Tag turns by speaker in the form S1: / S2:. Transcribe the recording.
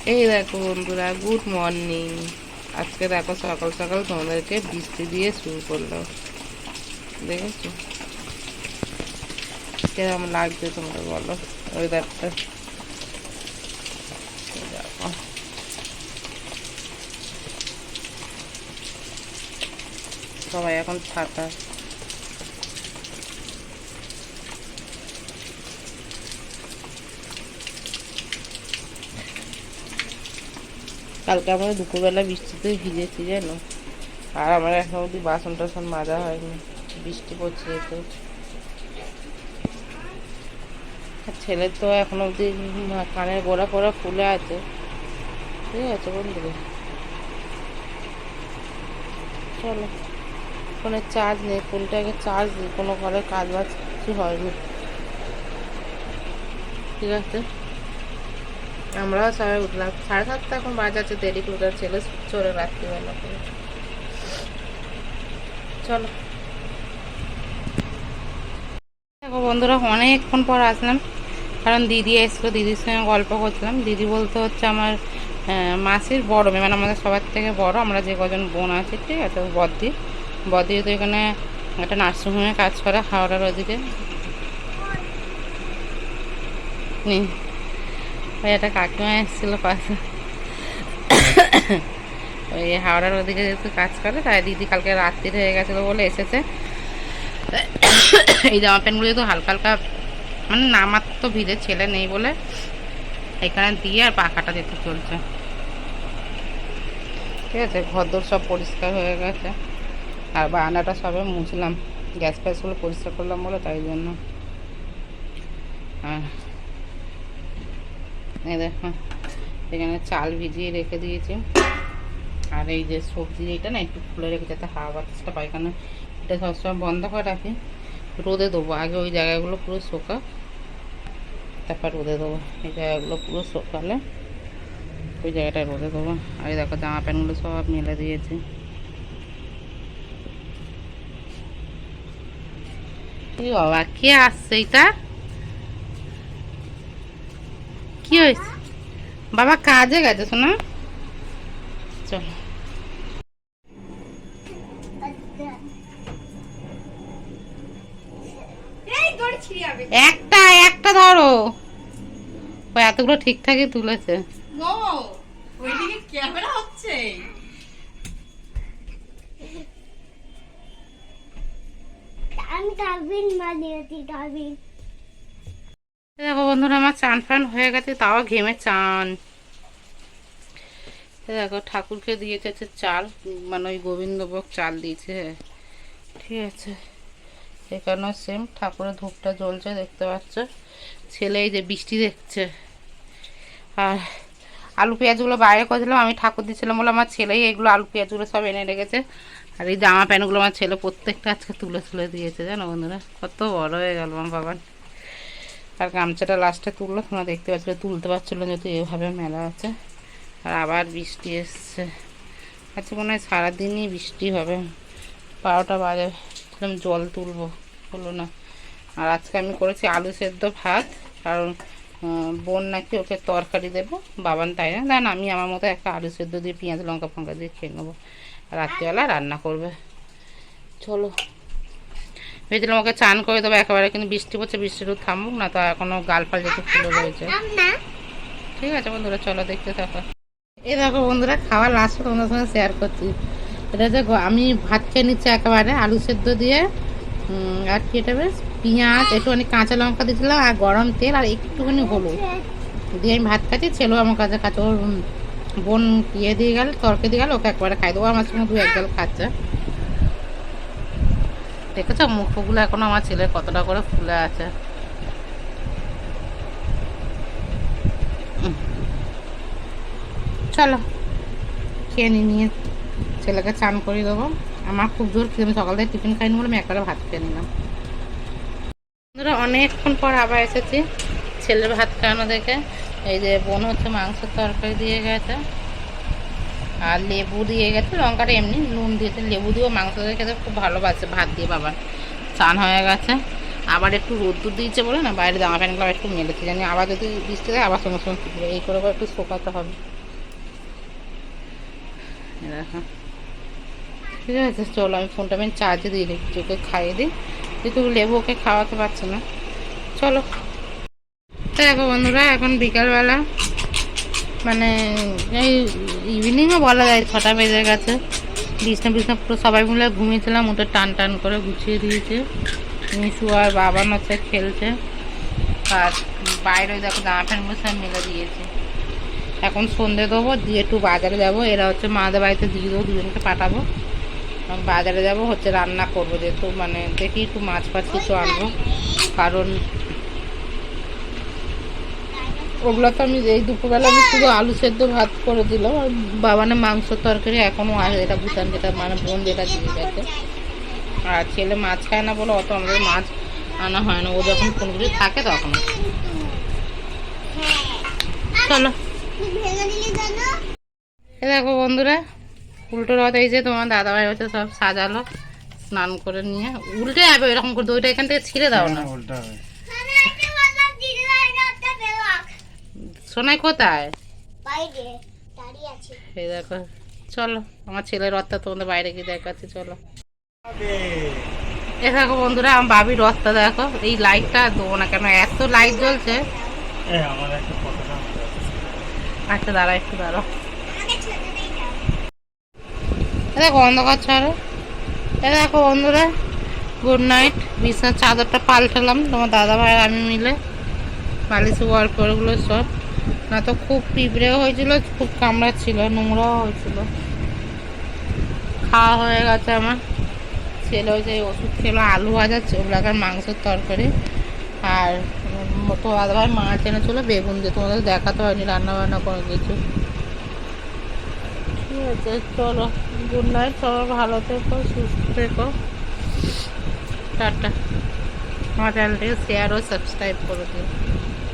S1: এই দেখো বন্ধুরা, গুড মর্নিং। আজকে দেখো সকাল সকাল তোমাদেরকে বৃষ্টি দিয়ে শুরু করলো। দেখেছো কেরম লাগছে তোমরা বলো ওয়েদারটা? দেখো সবাই এখন ছাতা। কালকে আমরা দুপুরবেলা বৃষ্টিতে ভিজেছি জানো। আর আমার এখন অব্দি বাসন টাসন মাজা হয়নি, বৃষ্টি পড়ছে তো। ছেলের তো এখন অব্দি কানের গোড়া ফোড়া ফুলে আছে। ঠিক আছে বন্ধুরা, চলো। ফোনের চার্জ নেই, ফোনটাকে চার্জ দিই, কোনো ঘরে কাজ বাজ কিছু হয়নি। ঠিক আছে, আমরাও সবাই উঠলাম 7:30, এখন বাজাচ্ছে, দেরি করে ছেলে চলে রাত্রিবেলা করে। চলো দেখো বন্ধুরা, অনেকক্ষণ পর আসলাম, কারণ দিদি এসলো, দিদির সঙ্গে গল্প করছিলাম। দিদি বলতে হচ্ছে আমার মাসির বড় মেয়ে, মানে আমাদের সবার থেকে বড়, আমরা যে কজন বোন আছি, ঠিক আছে। বদ্দি বদ্দি তো এখানে একটা নার্সিংহোমে কাজ করে হাওড়ার ওদিকে। ওই একটা কাকিমা এসেছিলো পাশে, ওই হাওড়ার ওদিকে যেহেতু কাজ করে, তাই দিদি কালকে রাত্রি হয়ে গেছিলো বলে এসেছে। এই জামা প্যান্টগুলো তো হালকা হালকা, মানে নামার তো ভিড়ে, ছেলে নেই বলে এখানে দিয়ে আর পাখাটা দিতে চলছে। ঠিক আছে, ঘরদোর সব পরিষ্কার হয়ে গেছে, আর বারান্দাটা সবে মুছলাম, গ্যাস ফ্যাসগুলো পরিষ্কার করলাম বলে, তাই জন্য। আর এই দেখো এখানে চাল ভিজিয়ে রেখে দিয়েছি, আর এই যে সবজি এটা না একটু খুলে রেখে যাতে হাওয়া বাতাসটা পায়খানা, এটা সবসময় বন্ধ করে রাখি। রোদে দেবো আগে, ওই জায়গাগুলো পুরো শোকা, তারপর রোদে দেবো। এই জায়গাগুলো পুরো শোকালে ওই জায়গাটায় রোদে দেবো। আর এই দেখো জামা প্যান্টগুলো সব মেলে দিয়েছি। কি বাবা, কে আসছে এটা? কি হয়েছে বাবা? কাজে গেছে শোনা, চলো। একটা একটা ধরো, ওই এতগুলো ঠিকঠাকই তুলেছে। ক্যামেরা হচ্ছে। আমি ডাবিন বানিয়েছি, ডাবিন। দেখো বন্ধুরা, আমার চান ফান হয়ে গেছে, তাও ঘেমে চান। দেখো ঠাকুরকে দিয়েছে হচ্ছে চাল, মানে ওই গোবিন্দভোগ চাল দিয়েছে, ঠিক আছে। এখানে সেম ঠাকুরের ধূপটা জ্বলছে, দেখতে পাচ্ছ। ছেলে এই যে বৃষ্টি দেখছে। আর আলু পেঁয়াজগুলো বাইরে করেছিলাম, আমি ঠাকুর দিচ্ছিলাম বলে আমার ছেলেই এগুলো আলু পেঁয়াজগুলো সব এনে রেখেছে। আর এই জামা প্যান্টগুলো আমার ছেলে প্রত্যেকটা আজকে তুলে তুলে দিয়েছে, জানো বন্ধুরা, কত বড় হয়ে গেল আমার বাবার। আর গামছাটা লাস্টে তুললো, তোমরা দেখতে পাচ্ছিলো, তুলতে পারছিলো যেহেতু এভাবে মেলা আছে। আর আবার বৃষ্টি এসছে, আজকে মনে হয় সারাদিনই বৃষ্টি হবে। 12টা বাজে, জল তুলবো, হলো না। আর আজকে আমি করেছি আলু সেদ্ধ ভাত, কারণ বোন নাকি ওকে তরকারি দেবো, বাবান তাই না, দেন আমি আমার মতো একটা আলু সেদ্ধ দিয়ে পেঁয়াজ লঙ্কা ফঙ্কা দিয়ে খেয়ে নেবো। রাত্রিবেলা রান্না করবে। চলো, ভেবেছিলাম ওকে চান করে দেবো একেবারে, কিন্তু বৃষ্টি পড়ছে, বৃষ্টির থামুক না, তো এখনও গাল ফাল যেতে ফুলে রয়েছে। ঠিক আছে বন্ধুরা, চলো দেখতে থাকো। এই দেখো বন্ধুরা, খাওয়ার লাস্ট তোমাদের সঙ্গে শেয়ার করছি। এটা দেখো, আমি ভাত খেয়ে নিচ্ছি একেবারে আলু সেদ্ধ দিয়ে, আর কি এটা বেশ পেঁয়াজ, একটুখানি কাঁচা লঙ্কা দিয়েছিলাম, আর গরম তেল, আর একটুখানি হলুদ দিয়ে আমি ভাত খাচ্ছি। ছেলেও আমার কাছে খাচ্ছে, ওর বোন ইয়ে দিয়ে গেল, তরকে দিয়ে গেল, ওকে একবারে খাই দেবো, আমার সঙ্গে 2-1 গাল খাচ্ছে। দেখেছো মুখগুলো এখনো আমার ছেলের কতটা করে ফুলে আছে। চলো খেয়ে নিয়ে ছেলেকে চান করে দেবো। আমার খুব জোর খেয়ে, আমি সকাল থেকে টিফিন খাইনি বলে আমি একবারে ভাত খেয়ে নিলাম। বন্ধুরা, অনেকক্ষণ পর আবার এসেছি ছেলের ভাত খাওয়ানো দেখে। এই যে বোন হচ্ছে মাংসের তরকারি দিয়ে গেছে, আর লেবু দিয়ে গেছে, লঙ্কাটা এমনি নুন দিয়েছে, লেবু দিয়েও মাংস দিয়ে খেতে খুব ভালোবাসে ভাত দিয়ে। বাবা চান হয়ে গেছে, আবার একটু রোদ্দুর দিয়েছে বলে না, বাইরে জামা প্যান্টগুলো একটু মেলেছে, জানি আবার যদি বৃষ্টি দেয় আবার সঙ্গে সঙ্গে শুকিয়ে এই করে একটু শোকাতে হবে। দেখো ঠিক আছে, চলো আমি ফোনটা আমি চার্জে দিয়ে দিই, ওকে খাইয়ে দিই, যেহেতু লেবু ওকে খাওয়াতে পারছে না। চলো দেখো বন্ধুরা, এখন বিকালবেলা মানে এই ইভিনিংও বলা যায়, 6টা বেজে গেছে। বিছনা পুরো সবাই মিলে ঘুমিয়েছিলাম, উঠে টান টান করে গুছিয়ে দিয়েছে। মিশু আর বাবা হচ্ছে খেলছে, আর বাইরে দেখো জামা প্যান্টগুলো সব মেলে দিয়েছে। এখন সন্ধে দেবো, দিয়ে একটু বাজারে যাব, এরা হচ্ছে মাদের বাড়িতে দিয়ে দেবো, দুজনকে পাঠাবো। বাজারে যাব হচ্ছে রান্না করবো, যেহেতু মানে দেখি একটু মাছ ফাছ কিছু আনবো, কারণ ওগুলো তো আমি এই দুপুরবেলা আমি শুধু আলু সেদ্ধ ভাত করে দিলাম, আর বাবানে মাংসর তরকারি এখনও আছে, এটা ভুটান যেটা মানে বোন যেটা দিয়ে গেছে। আর ছেলে মাছ খায় না বলে অত আমাদের মাছ আনা হয় না, ও যখন কোনো কিছু থাকে তখন। চলো এ দেখো বন্ধুরা, উল্টো রথ এই যে তোমার দাদাভাই হচ্ছে সব সাজালো, স্নান করে নিয়ে উল্টে যাবে এরকম করে, দইটা এখান থেকে ছিঁড়ে দাও না। সোনাই কোথায়? এই দেখো, চলো আমার ছেলের রথটা তোমাদের বাইরে গিয়ে দেখাচ্ছি, চলো। এ দেখো বন্ধুরা, আমার বাবির রথটা দেখো, এই লাইটটা দেবো না কেন, এত লাইট জ্বলছে। আচ্ছা দাঁড়া, একটু দাঁড়াও। দেখো অন্ধকার ছাড়ো। এ দেখো বন্ধুরা, গুড নাইট। বিছানার চাদরটা পাল্টালাম তোমার দাদা ভাই আর আমি মিলে, বালিশ ওয়ালপেপারগুলো সব, না তো খুব পিঁপড়েও হয়েছিল, খুব কামড়াচ্ছিল, নোংরাও হয়েছিল। খাওয়া হয়ে গেছে আমার, ছেলে ওই যে ওষুধ খেলো, আলু ভাজা, ওগুলাকার মাংসের তরকারি, আর তো দাদা ভাই মাছ এনেছিল বেগুন দিয়ে, তোমাদের দেখাতে হয়নি রান্না বান্না করে কিছু। ঠিক আছে চলো, গুড নাইট, সবাই ভালো থেকো, সুস্থ থেকো, টাটা। আমার চ্যানেলটিকে শেয়ার ও সাবস্ক্রাইব করে দিও।